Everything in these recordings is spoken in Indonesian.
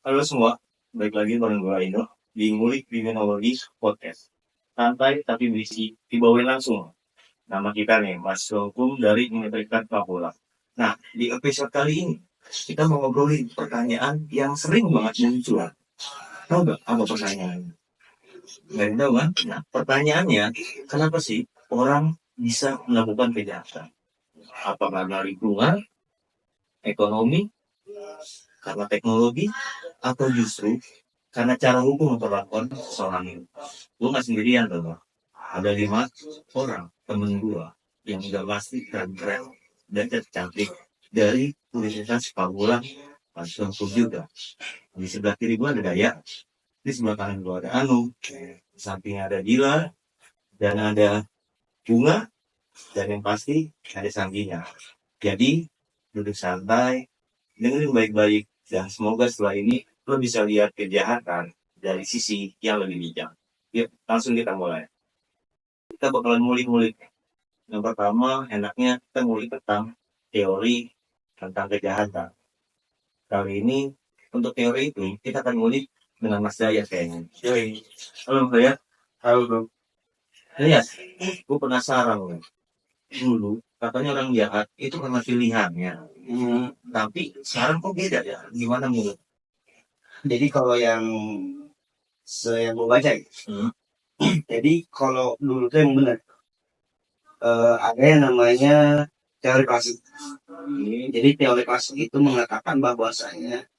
Halo semua, balik lagi bareng gue Indo di Ngulik Kriminologi Podcast. Santai tapi berisi, dibawain langsung. Nama kita nih, Mas Hukum dari Universitas Papua. Nah, di episode kali ini, kita mau ngobrolin pertanyaan yang sering banget muncul. Tahu gak apa pertanyaannya? Nggak tahu kan? Nah, pertanyaannya, kenapa sih orang bisa melakukan kejahatan? Apa karena lingkungan, ekonomi, karena teknologi, atau justru karena cara hukum memperlakukan seseorang itu? Gue nggak sendirian loh. Ada 5 orang temen gue yang udah pasti keren-keren dan cantik dari Universitas Pamulang langsung juga. Di sebelah kiri gue ada Daya, di sebelah kanan gue ada Anu, di sampingnya ada Dila, dan ada Bunga, dan yang pasti ada Sangginya. Jadi duduk santai, dengerin baik-baik, dan semoga setelah ini lo bisa lihat kejahatan dari sisi yang lebih bijak. Yuk, langsung kita mulai. Kita bakalan ngulik-ngulik. Yang pertama, enaknya kita ngulik tentang teori tentang kejahatan. Kali ini, untuk teori itu, kita akan ngulik dengan Mas Daya kayaknya. Yoi. Halo Mas Daya. Halo Bro. Daya, gue penasaran loh. Dulu, katanya orang jahat itu karena pilihannya. Tapi sekarang kok beda ya? Gimana menurut? Jadi kalau yang gue baca, jadi kalau dulu tuh yang benar, ada yang namanya teori klasik. Jadi teori klasik itu mengatakan bahwasanya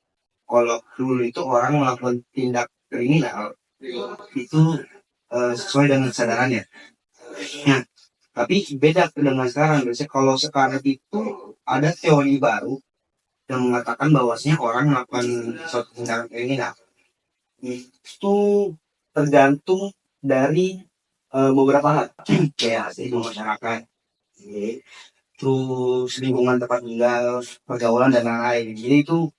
kalau dulu itu orang melakukan tindak kriminal itu sesuai dengan kesadarannya. Nah, tapi beda dengan sekarang. Biasanya kalau sekarang itu ada teori baru yang mengatakan bahwasanya orang melakukan suatu tindakan kriminal itu tergantung dari beberapa hal kayak hidup masyarakat, terus lingkungan tempat tinggal, pergaulan dan lain-lain. Jadi itu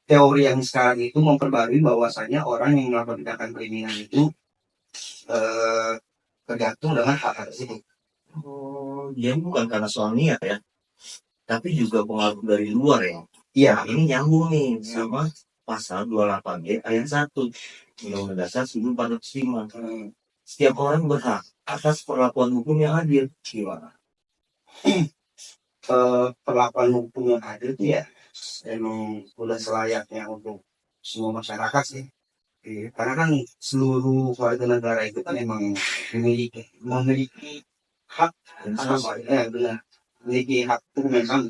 teori yang sekarang itu memperbarui bahwasanya orang yang melakukan tindakan kriminal itu eh, tergantung dengan hal tersebut. Oh, dia bukan karena soal niat ya, tapi juga pengaruh dari luar ya. Iya. Nah, ini nyambung nih sama pasal 28 g ayat 1 Undang-Undang Dasar 1445. Setiap orang berhak atas perlakuan hukum yang adil. Gimana? Perlakuan hukum yang adil itu ya emang udah selayaknya untuk semua masyarakat sih. Karena kan seluruh warga negara itu kan emang memiliki hak atas benar, memiliki hak hukum yang sama.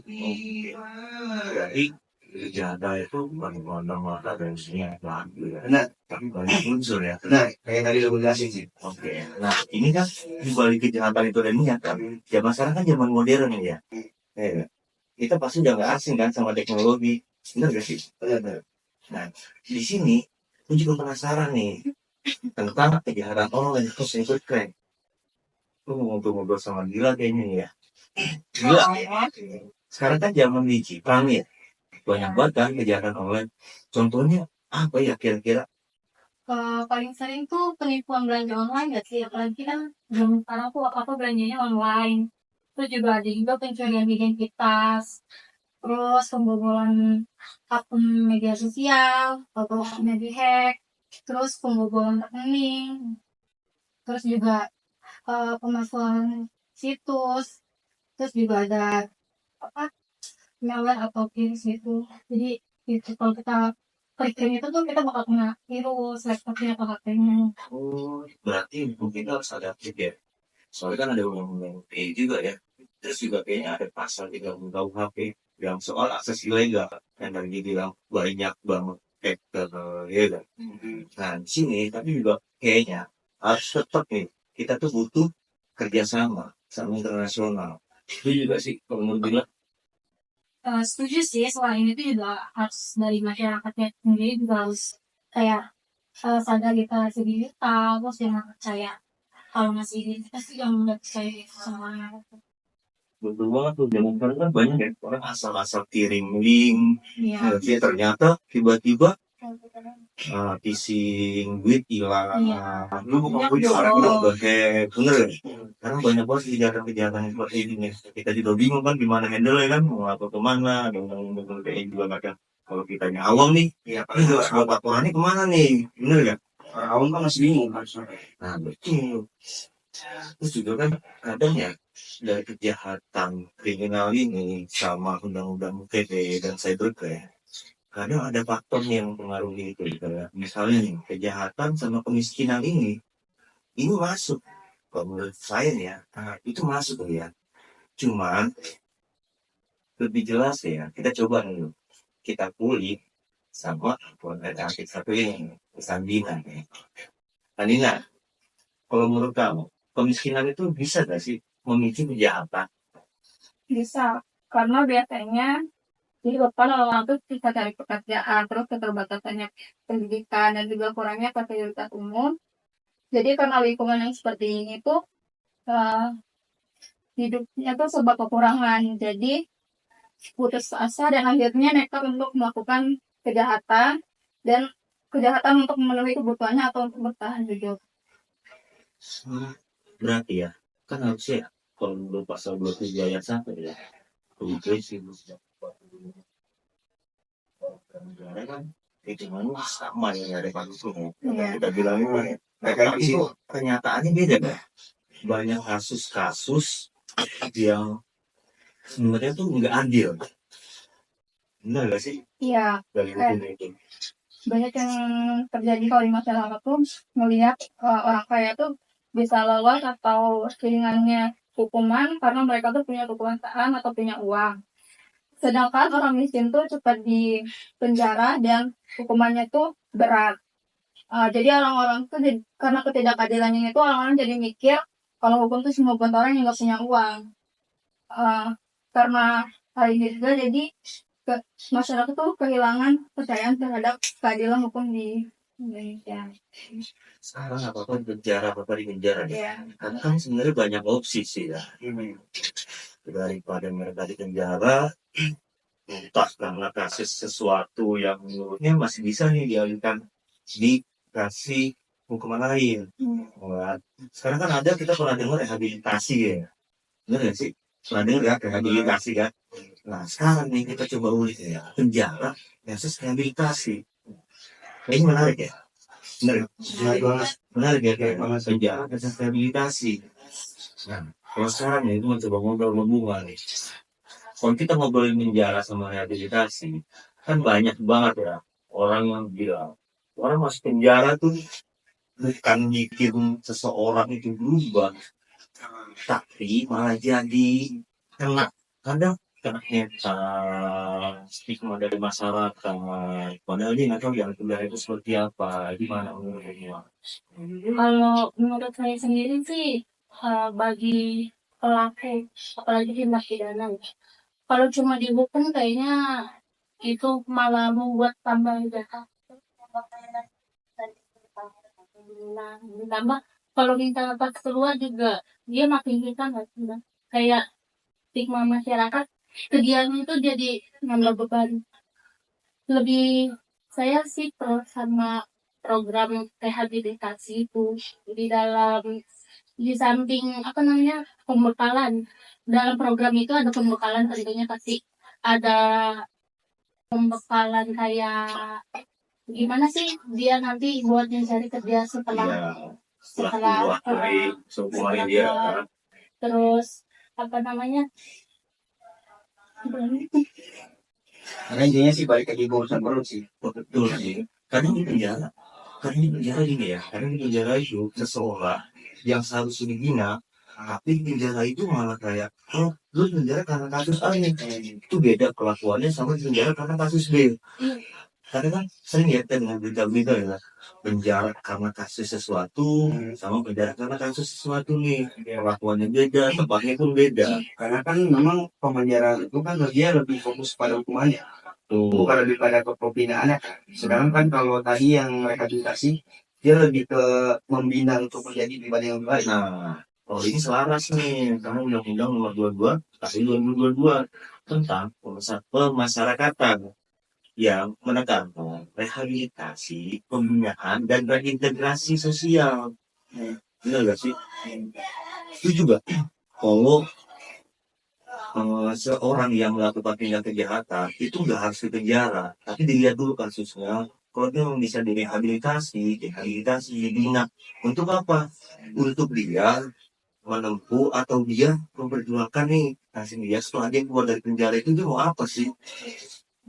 Jadi kejahatan itu bukan mata dan sini ya. Benar. Tapi banyak unsur ya. Nah, kayak tadi udah jelasin sih. Oke. Nah, ini kan di balik kejahatan itu dan niat kan. Zaman sekarang kan zaman modern ya. Kita pasti udah nggak asing kan sama teknologi. Benar gak sih? Benar. Nah, di sini aku juga penasaran nih tentang kejahatan online itu cybercrime. Lu mau ngobrol-ngobrol sama Gila kayaknya ya. Gila. Sekarang kan zaman digital nih. Banyak banget kan kejahatan online. Contohnya apa ya kira-kira? Paling sering tuh penipuan belanja online gak sih? Apalagi kan zaman sekarang tuh apa-apa belanjanya online. Terus juga ada juga pencurian identitas. Terus pembobolan akun media sosial, atau akunnya dihack. Terus pembobolan rekening. Terus juga pemalsuan situs. Terus juga ada apa malware atau virus itu. Jadi itu kalau kita klik link itu tuh kita bakal kena virus laptopnya atau HP-nya. Oh, berarti mungkin harus adaptif ya. Soalnya kan ada undang-undang ITE juga ya. Terus juga kayaknya ada pasal 30 KUHP yang soal akses ilegal. Yang tadi dibilang banyak banget hacker ya kan. Nah, di sini tapi juga kayaknya harus tetap nih kita tuh butuh kerjasama sama internasional. Itu juga sih kalau menurut Bila. Setuju sih, selain itu juga harus dari masyarakatnya sendiri juga harus kayak sadar literasi digital, terus jangan percaya kalau masih identitas itu jangan mudah percaya itu semuanya. Betul banget tuh, zaman sekarang kan banyak ya orang asal-asal kirim link. Iya. Ya, ternyata tiba-tiba phishing duit hilang. Iya. Lu bukan punya orang udah hack, bener ya? Karena banyak banget kejahatan-kejahatan yang seperti ini nih. Kita juga bingung kan gimana handle ya kan, mau lapor kemana, dan kayak juga nggak ada Kalau kitanya awam nih, Iya, ini harus buat laporannya kemana nih? Bener gak? orang awam kan masih bingung harusnya. Nah, betul. Terus juga kan kadang ya dari kejahatan kriminal ini sama undang-undang ITE dan cybercrime, kadang ada faktor yang mempengaruhi itu. Kayak misalnya nih, kejahatan sama kemiskinan ini masuk. Kalau menurut saya nih ya, itu masuk ya. Cuman lebih jelas ya, kita coba dulu. Kita kulik sama alternatif satu ini, Sandina. Sandina, kalau menurut kamu, kemiskinan itu bisa gak sih memicu kejahatan? Bisa, karena biasanya disebabkan orang itu bisa cari pekerjaan, terus keterbatasannya pendidikan dan juga kurangnya fasilitas umum. Jadi karena lingkungan yang seperti ini tuh eh, hidupnya tuh serba kekurangan. Jadi putus asa dan akhirnya nekat untuk melakukan kejahatan dan kejahatan untuk memenuhi kebutuhannya atau untuk bertahan hidup. Berarti ya, kan harusnya ya, kalau menurut pasal 27 ayat 1 ya, progresif negara kan itu sama yang ada kasus hukum. Iya. Kita bilang mereka itu kenyataannya beda kan. Banyak kasus-kasus yang sebenarnya tuh nggak adil. Benar gak sih Iya, dari hukum itu? banyak yang terjadi kalau di masyarakat tuh melihat orang kaya tuh bisa lolos atau ringannya hukuman karena mereka tuh punya kekuasaan atau punya uang. Sedangkan orang miskin tuh cepat di penjara dan hukumannya tuh berat. Jadi orang-orang tuh karena ketidakadilannya itu orang-orang jadi mikir kalau hukum tuh cuma buat orang yang nggak punya uang. Karena hal ini juga jadi masyarakat tuh kehilangan kepercayaan terhadap keadilan hukum di Indonesia. Sekarang apa-apa di penjara, apa-apa di penjara. Iya. Karena kan sebenarnya banyak opsi sih ya. Daripada mereka di penjara, entah karena kasus sesuatu yang menurutnya masih bisa nih dialihkan dikasih hukuman lain. Sekarang kan ada, kita pernah dengar rehabilitasi ya. Benar nggak sih? Pernah dengar ya rehabilitasi kan? Nah sekarang nih kita coba ulik ya, penjara versus rehabilitasi. Ini menarik ya. Menarik ya, kayak penjara versus rehabilitasi. Nah, kalau sekarang ya itu mencoba ngobrol nih. Kalau kita ngobrolin penjara sama rehabilitasi, kan banyak banget ya orang yang bilang orang masuk penjara tuh bukan bikin seseorang itu berubah, tapi malah jadi kena kadang kena stigma dari masyarakat. Padahal dia nggak tahu yang penjara itu seperti apa, gimana menurutnya. Kalau menurut saya sendiri sih bagi pelaku, apalagi tindak pidana, kalau cuma dihukum kayaknya itu malah membuat tambah jahat. Nah, ditambah kalau misalnya pas keluar juga dia makin kita nggak sih, Bang? Kayak stigma masyarakat kegiatan itu jadi nambah beban. Lebih saya sih pro sama program rehabilitasi itu di dalam di samping apa namanya pembekalan dalam program itu ada pembekalan tentunya pasti ada pembekalan kayak gimana sih dia nanti buat mencari kerja setelah semuanya dia terus apa namanya Karena intinya sih balik lagi urusan korupsi. betul sih. Kadang di penjara gini ya, kadang di penjara itu seseorang yang seharusnya dibina, tapi di penjara itu malah kayak, oh lu di penjara karena kasus A nih, itu beda kelakuannya sama di penjara karena kasus B. Karena kan sering ya dengan berita-berita ya, penjara karena kasus sesuatu, sama penjara karena kasus sesuatu nih, kelakuannya beda, tempatnya pun beda. Karena kan memang pemenjaraan itu kan dia lebih fokus pada hukumannya, bukan lebih pada kepembinaannya kan. Sedangkan kan kalau tadi yang rehabilitasi dia lebih ke membina untuk menjadi pribadi yang baik. Nah, kalau ini selaras nih, karena Undang-Undang Nomor 22 Tahun 2022 tentang pemasyarakatan yang menekankan rehabilitasi, pembinaan, dan reintegrasi sosial. Benar gak sih? Itu juga kalau seorang yang melakukan tindak kejahatan itu nggak harus di penjara, tapi dilihat dulu kasusnya. Kalau dia memang bisa direhabilitasi, dibina. Untuk apa? Untuk dia menempuh atau dia memperjuangkan nih kasih dia setelah dia keluar dari penjara itu dia mau apa sih?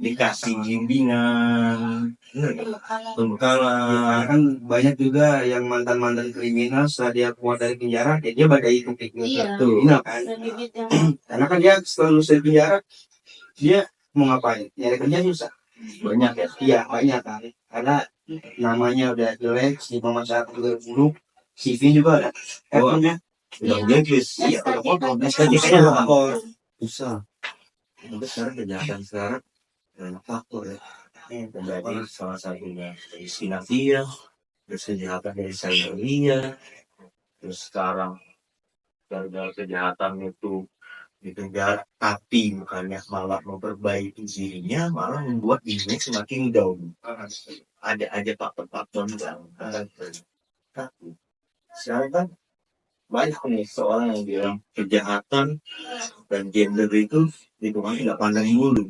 Dikasih bimbingan, Karena pembekalan. kan banyak juga yang mantan-mantan kriminal setelah dia keluar dari penjara, ya dia pada ikut Iya. kriminal kan. Dan bibit yang Karena kan dia setelah lulus dari penjara, dia mau ngapain? Nyari kerja susah. Banyak ya. Iya banyak kan. Karena namanya udah jelek, stigma masyarakat juga buruk, CV juga ada. Wah. F-nya Udah blacklist. iya udah kotor, SKJ-nya SKJ-nya udah kotor. Susah. Tapi sekarang kejahatan sekarang banyak faktor ya. Menjadi salah satunya dari sinafia, terus kejahatan dari cyberia, terus sekarang gara-gara kejahatan itu di penjara, tapi bukannya malah memperbaiki dirinya, malah membuat dirinya semakin down. Ada aja faktor-faktor yang tapi sekarang kan banyak nih seorang yang bilang kejahatan dan gender itu lingkungannya nggak pandang bulu.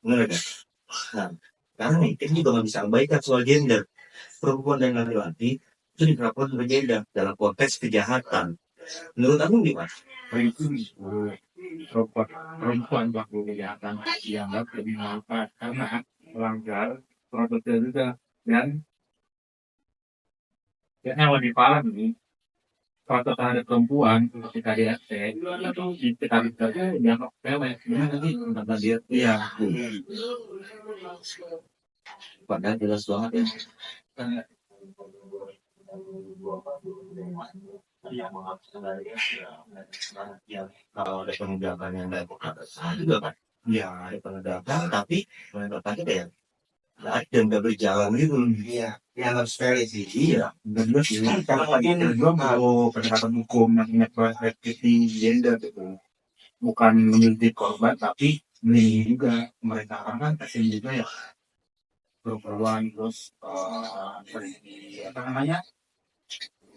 Benar kan? Nah, karena nih kita juga nggak bisa abaikan soal gender. Perempuan dan laki-laki itu diperlakukan berbeda dalam konteks kejahatan. Menurut kamu gimana? Itu perempuan pelaku kejahatan dianggap lebih manfaat karena melanggar prosedur juga dan yang lebih parah nih kalau terhadap perempuan ketika dia itu kita bisa dianggap cewek gimana sih kata dia iya Padahal jelas banget ya. Ya, kalau ada penegakan yang nggak berkata juga kan. Ya, ada penegakan, tapi penegakannya kayak nggak ada dan nggak berjalan gitu. Iya, dianggap sepele sih. Iya, dan juga sih kalau lagi kedua mau pendekatan hukum yang punya perspektif gender gitu bukan melindungi korban tapi melindungi juga mereka kan kasihan juga ya perempuan terus apa namanya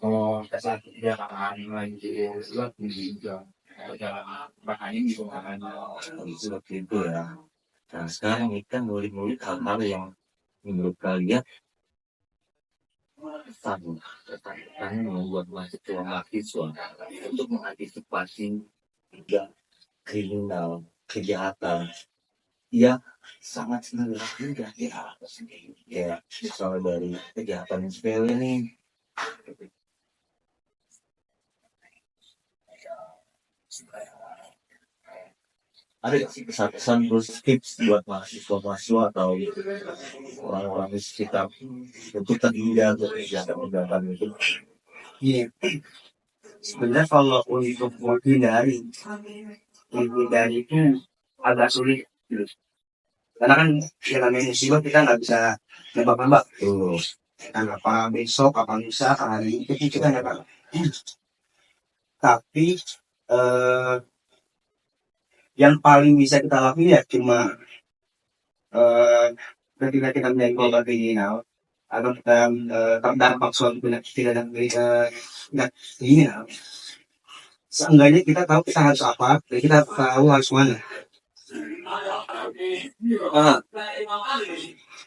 kalau saat dia akan lagi juga tinggi juga perjalanan bahaya gitu makanya seperti itu ya. Nah, sekarang ini kan ngulik-ngulik hal-hal yang menurut kalian sama terkait membuat mahasiswa untuk mengantisipasi juga kriminal kejahatan yang sangat senang juga ya misalnya dari kejahatan yang sepele nih ada nggak sih pesan-pesan terus tips buat mahasiswa atau orang-orang di sekitar untuk terhindar dari kejahatan itu? Iya, sebenarnya kalau untuk menghindari itu agak sulit gitu. Karena kan ya namanya musibah kita nggak bisa nebak-nebak. Tuh, Kan apa besok, apa lusa, apa hari ini kita nggak tahu. Tapi eh, yang paling bisa kita lakukan ya cuma eh, ketika kita menjadi korban kriminal atau kita terdampak suatu tidak kriminal, seenggaknya kita tahu kita harus apa dan kita tahu harus mana. Ah,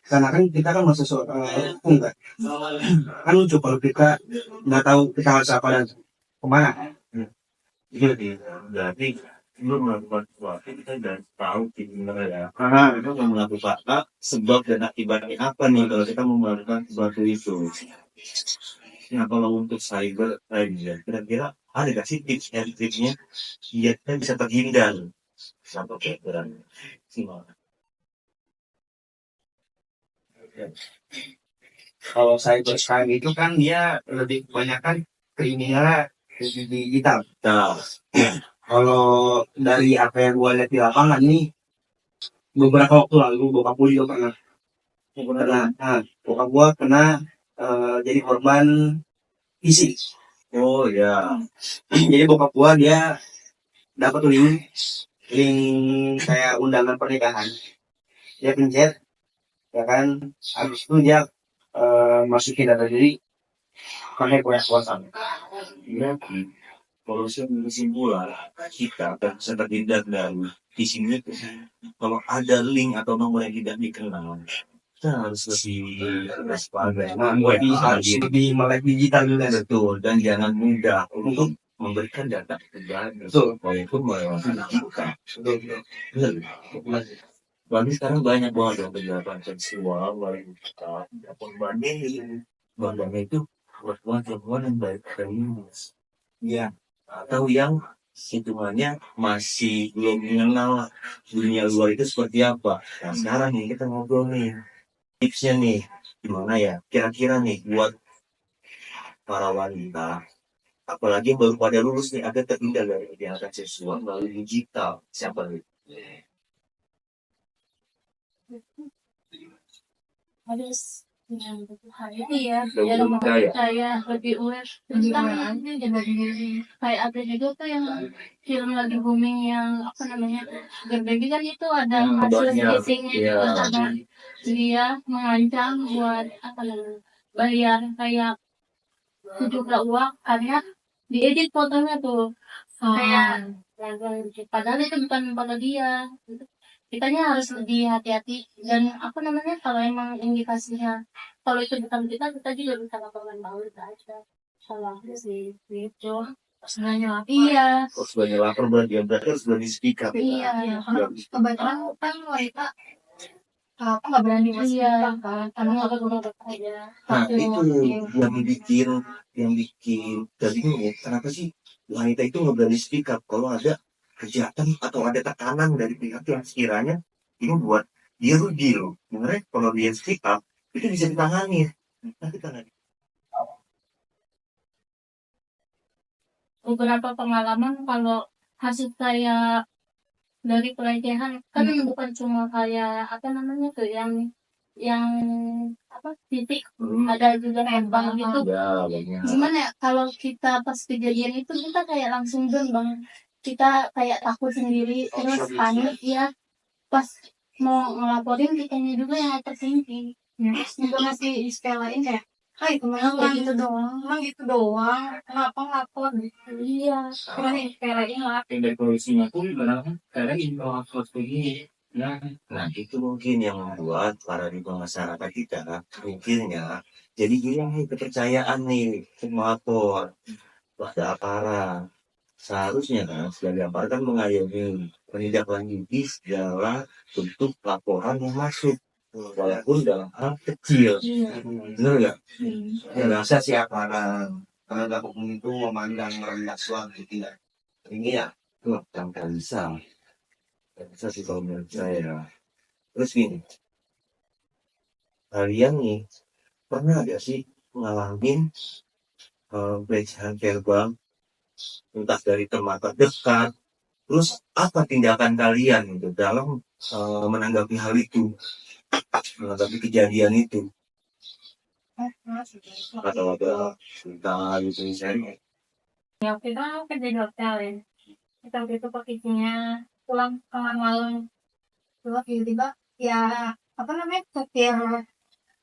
karena kan kita kan masuk hukum kan lucu kalau kita nggak tahu kita harus apa dan kemana. jadi berarti sebelum melakukan sesuatu kita udah tahu gimana ya. Kita mau melakukan apa, sebab dan akibatnya apa nih kalau kita mau melakukan sesuatu itu. Nah, kalau untuk cyber aja, kira-kira ada nggak sih tips and triknya biar kita bisa terhindar sampai kira-kira gimana? Kalau cybercrime itu kan dia lebih kebanyakan kriminalnya di digital. Nah, Kalau dari apa yang gue lihat di lapangan nih, beberapa waktu lalu bokap gue juga bokap gue kena jadi korban phishing. oh ya, Jadi bokap gue dia dapat link kayak undangan pernikahan. Dia pencet, ya kan, habis itu dia masukin data diri pakai WhatsApp. iya. Kalau saya kesimpulan, kita akan bisa terhindar dari phishing itu. Kalau ada link atau nomor yang tidak dikenal, kita harus lebih waspada. Harus lebih melek digital juga. Betul, dan jangan mudah untuk memberikan data pribadi. Betul. Walaupun melewati kita. Betul. Benar. Bagi sekarang banyak banget yang kejahatan seksual, melalui kita, ataupun banding. Banding itu perempuan yang baik feminis. Iya. Atau yang hitungannya masih belum mengenal dunia luar itu seperti apa. Nah sekarang nih kita ngobrol nih tipsnya nih gimana ya kira-kira nih buat para wanita apalagi yang baru pada lulus nih agar terhindar dari kejahatan seksual melalui digital siapa nih? Harus yang ini ya, Lebih biar percaya. saya lebih aware. Terus kan nanti jaga diri. Kayak ada juga tuh yang film lagi booming yang apa namanya, Sugar Baby kan itu ada kasus banyak. phishing-nya Iya. juga ada dia mengancam buat apa namanya bayar kayak sejumlah uang karena diedit fotonya tuh kayak padahal itu bukan foto dia. Kitanya harus lebih hati-hati dan apa namanya kalau emang indikasinya kalau itu bukan kita juga bisa laporan balik aja salah sih gitu sebenarnya iya Harus banyak lapar berarti harus berani speak up. iya karena kebanyakan kan wanita apa nggak berani masih kan karena nggak berguna aja Nah itu yang bikin jadi kenapa sih wanita itu nggak berani speak up kalau ada kejahatan atau ada tekanan dari pihak yang sekiranya ini buat dia rugi loh. Sebenarnya kalau dia speak up itu bisa ditangani. Nah, kita nggak beberapa pengalaman kalau hasil saya dari pelecehan kan bukan cuma kayak apa namanya tuh yang apa titik ada juga tembak gitu ya banyak. gimana ya kalau kita pas kejadian itu kita kayak langsung down bang kita kayak takut sendiri terus panik ya pas mau ngelaporin kitanya juga yang overthinking juga masih disepelein ya itu memang gitu doang kenapa lapor gitu iya cuma disepelein lah Dari polisinya pun kadang kadang info seperti ini. Nah itu mungkin yang membuat paradigma masyarakat kita mungkinnya jadi hilang nih kepercayaan nih melapor pada aparat. Seharusnya kan sebagai aparat kan mengayomi menindaklanjuti segala bentuk laporan yang masuk walaupun dalam hal kecil. Benar nggak? Ya rasa sih aparat penegak hukum itu memandang rendah suatu tidak. Ini ya. Tuh kan bisa sih kalau menurut saya. Terus gini, kalian nih pernah gak sih ngalamin pelecehan verbal entah dari teman terdekat? Terus apa tindakan kalian gitu dalam menanggapi hal itu, menanggapi kejadian itu? Kata-kata cinta gitu misalnya. ya waktu itu kan kerja di hotel ya kita waktu itu posisinya pulang tengah malam terus tiba-tiba ya apa namanya supir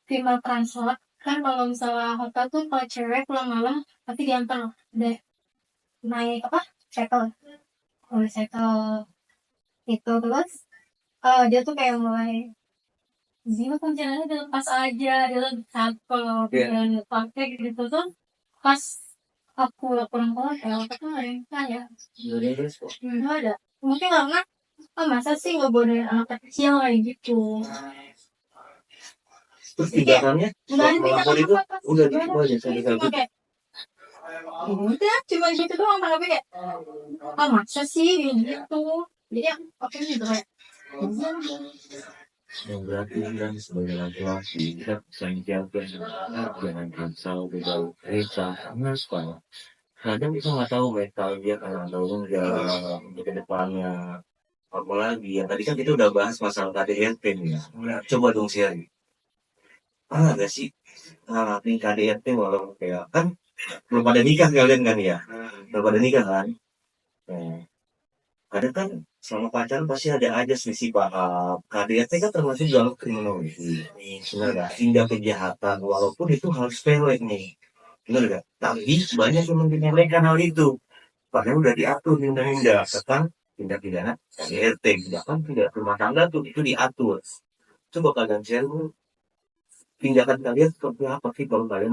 female transport kan kalau misalnya hotel tuh kalau cewek pulang malam pasti diantar deh naik apa shuttle oleh shuttle itu terus dia tuh kayak mulai Zino kunci-kunci dilepas aja dia tuh kalau dia pakai gitu tuh pas aku pulang hotel aku tuh nggak ada yang tanya nggak ada mungkin karena masa sih nggak boleh anak kecil kayak gitu Terus tindakannya nggak ada melapor itu tindakan apa-apa udah nggak gitu aja sampai cuma kabut. kayak udah cuma gitu doang tapi kayak masa sih gitu jadi aku gitu kayak Yang berarti kan sebagai laki-laki kita bisa menjaga jangan cancel berbau cerita karena supaya kadang kita nggak tahu mental dia karena tahu nggak di kedepannya apalagi ya tadi kan kita udah bahas masalah KDRT nih ya. Coba dong share pernah nggak sih ngalamin KDRT walau kayak kan belum pada nikah kalian kan ya belum pada nikah kan. Nah, kadang kan selama pacaran pasti ada aja selisih paham. KDRT kan termasuk dalam kriminologi. Benar nggak? Tindak kejahatan walaupun itu hal sepele nih. Benar nggak? Tapi banyak yang menyepelekan hal itu. padahal udah diatur di undang-undang tentang tindak pidana KDRT, bahkan tindak rumah tangga tuh itu diatur. Coba kalian share dulu, tindakan kalian seperti apa sih kalau kalian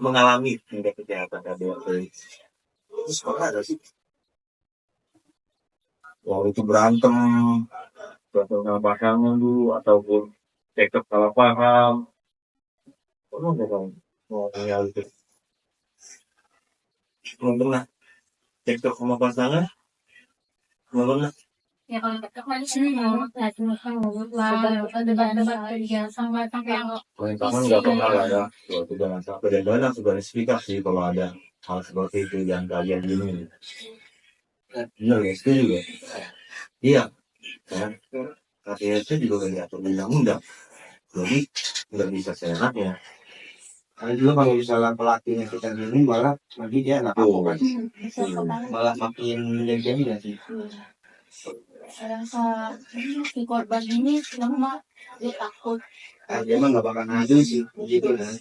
mengalami tindak kejahatan KDRT? Terus kok ada sih? Waktu itu berantem sama pasangan dulu ataupun cekcok salah paham. Pernah nggak kamu ngomongnya itu? Belum pernah cekcok sama pasangan? Belum pernah. Ya kalau kita kan sini mau cuma lah debat-debat ya sampai yang Paling kamu nggak pernah lah ya. Suatu jangan sampai dan banyak sudah sih kalau ada hal seperti itu yang kalian gini. Benar ya, setuju ya? Iya, kan? KDRT juga nggak diatur di undang-undang. Jadi nggak bisa seenaknya. Karena dulu kalau misalnya pelatihnya kita gini malah nanti dia nggak tahu kan, malah makin jadi nggak sih. rasa si korban ini lama dia takut. Dia mah nggak bakal ngadu sih gitu kan.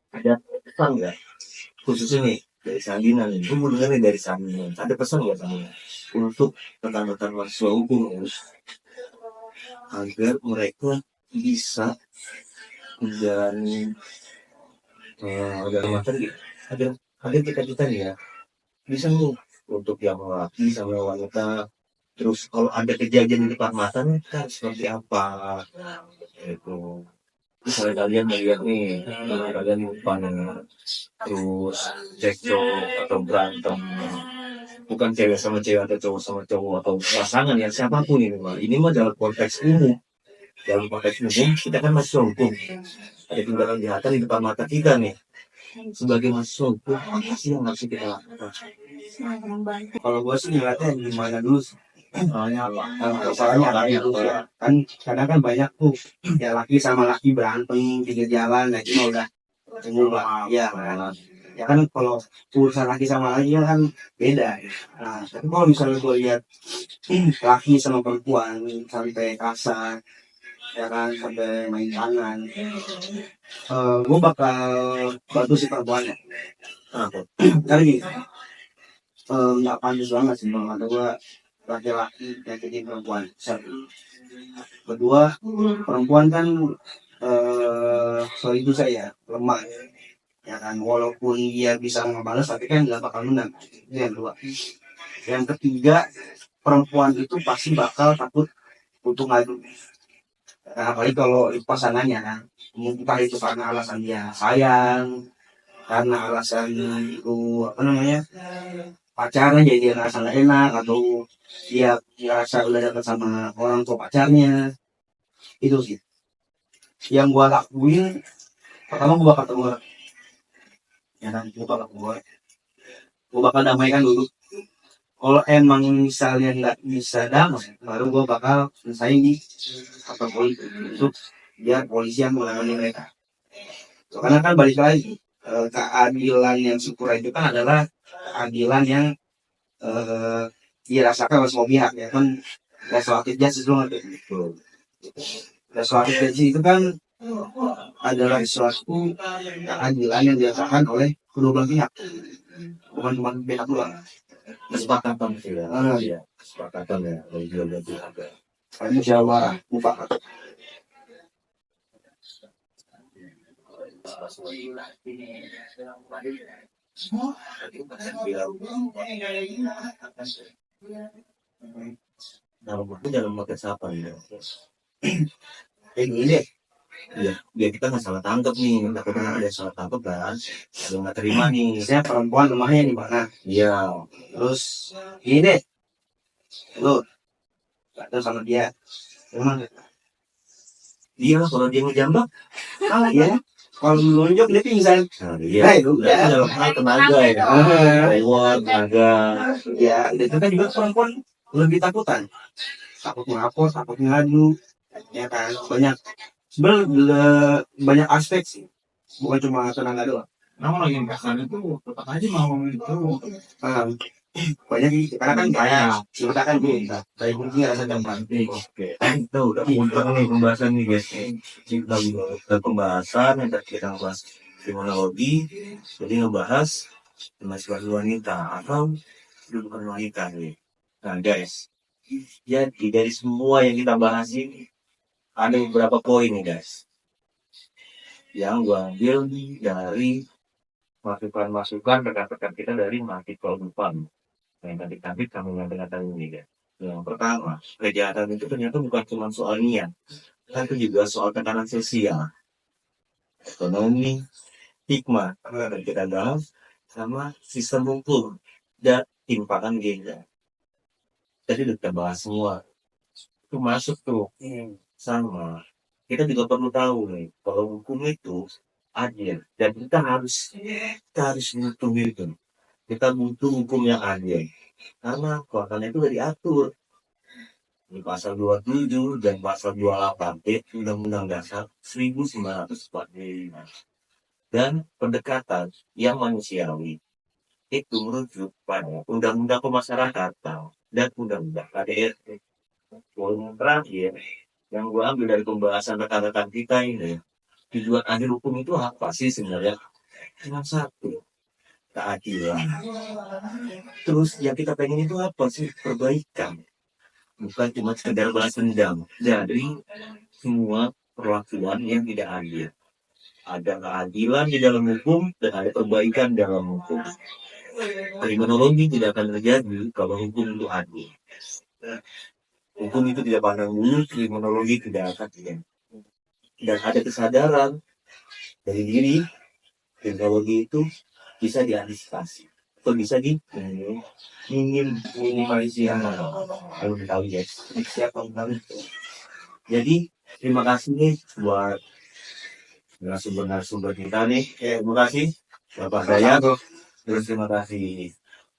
Ada pesan nggak? Khususnya nih dari Sandina nih, gue mau denger nih dari Sandina. Ada pesan nggak Sandina untuk rekan-rekan mahasiswa hukum agar mereka bisa menjalani dalam materi agar kita nih ya bisa nih untuk yang laki sama wanita, terus kalau ada kejadian di depan mata nih kan seperti apa itu. Misalnya kalian melihat nih teman kalian panen terus cekcok atau berantem, bukan cewek sama cewek atau cowok sama cowok atau pasangan yang siapapun ini mah dalam konteks umum. Dalam konteks umum kita kan masih hukum, ada tindakan kejahatan di depan mata kita nih. Sebagai mahasiswa hukum, apa sih yang harus kita lakukan? Kalau gue sih ngeliatnya gimana dulu sih. Soalnya apa? Soalnya dulu ya. Kan kadang kan banyak tuh ya laki sama laki berantem pinggir jalan, nah itu mah udah umum lah. Iya kan. Ya kan kalau urusan laki sama laki kan beda. Nah, tapi kalau misalnya gue lihat laki sama perempuan sampai kasar, ya kan sampai main tangan, gue bakal bantu si perempuannya. Karena gini, nggak pantas banget sih kalau kata gue laki-laki nyakitin perempuan. Satu. Kedua, perempuan kan soal itu saya lemah, ya kan, walaupun dia bisa ngebalas tapi kan nggak bakal menang. Itu yang kedua. Yang ketiga, perempuan itu pasti bakal takut untuk ngadu. Nah, apalagi kalau pasangannya kan, entah itu karena alasan dia sayang, karena alasan itu apa namanya pacaran jadi dia ngerasa nggak enak, atau dia ngerasa udah dekat sama orang tua pacarnya. Itu sih yang gua lakuin. Pertama gua bakal ketemu, ya kan, gua bakal damaikan dulu. Kalau emang misalnya nggak bisa damai, baru gua bakal selesai di kantor polisi untuk biar polisi yang menangani mereka. So, karena kan balik lagi, keadilan yang syukur itu kan adalah keadilan yang dirasakan oleh semua pihak, ya kan. Restoratif justice itu. Restoratif justice itu kan adalah suatu keadilan yang dirasakan oleh kedua belah pihak, bukan cuma pihak doang. Kesepakatan sih ya. Iya, kesepakatan ya dari dua pihak. Musyawarah mufakat. Nah, aku dalam konteks apa nih? Gini deh, Iya, biar kita nggak salah tangkap nih. Takutnya ada salah tangkap kan, ada nggak terima nih. misalnya perempuan lemahnya di mana? Iya, Terus gini deh, lu kata sama dia, emang iya lah kalau dia ngejambak. ya kalau menunjuk dia pingsan. Nah, iya. Nah, itu Berarti udah. dalam hal tenaga ya. Reward, tenaga. Ya, itu kan juga perempuan lebih takutan, takut melapor, takut ngadu, ya kan. Sebenarnya banyak aspek sih, bukan cuma tenaga doang. Namun lagi kasar itu tetap aja mau itu Ah, banyak sih, karena kan kayak kita kan dari kunci rasa gampang. Oke, kita udah muncul nih pembahasan nih guys. Kita udah pembahasan yang tadi kita bahas kriminologi, jadi ngebahas mahasiswa wanita atau bukan wanita nih. Nah guys, jadi dari semua yang kita bahas ini ada beberapa poin nih guys yang gua ambil nih dari masukan-masukan rekan-rekan kita dari mahasiswa Unpad yang tadi kamu mengatakan ini guys. Yang pertama, kejahatan itu ternyata bukan cuma soal niat, tapi juga soal tekanan sosial, ekonomi, stigma, dan kita bahas sama sistem hukum dan timpakan gender. Tadi udah kita bahas semua. Itu masuk tuh sama. Kita juga perlu tahu nih, kalau hukum itu adil dan kita harus butuh itu. Kita butuh hukum yang adil. Karena karena itu udah diatur di pasal 27 dan pasal 28 Undang-Undang Dasar 1945 dan pendekatan yang manusiawi itu merujuk pada Undang-Undang Pemasyarakatan dan Undang-Undang KDRT. Poin terakhir yang gue ambil dari pembahasan rekan-rekan kita ini, tujuan akhir hukum itu apa sih sebenarnya? Cuma satu, keadilan. Terus yang kita pengen itu apa sih? Perbaikan. Bukan cuma sekedar balas dendam dari semua perlakuan yang tidak adil. Ada keadilan di dalam hukum dan ada perbaikan dalam hukum. Kriminologi tidak akan terjadi kalau hukum itu adil. Hukum itu tidak pandang bulu, kriminologi tidak akan terjadi. Dan ada kesadaran dari diri, kriminologi itu bisa diantisipasi atau bisa minimalisir. Belum tahu guys. Siapa tahu. Jadi terima kasih nih buat narasumber kita nih. Terima kasih Bapak saya. Terus terima kasih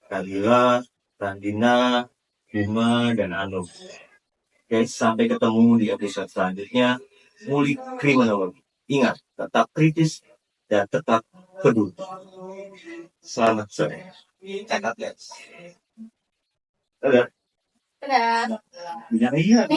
Kadila, Randina, Bima, dan Anu. Oke, sampai ketemu di episode selanjutnya. Ngulik kriminologi. Ingat, tetap kritis dan tetap peduli. Selamat sore. Catat guys. Dadah. Dadah. Iya.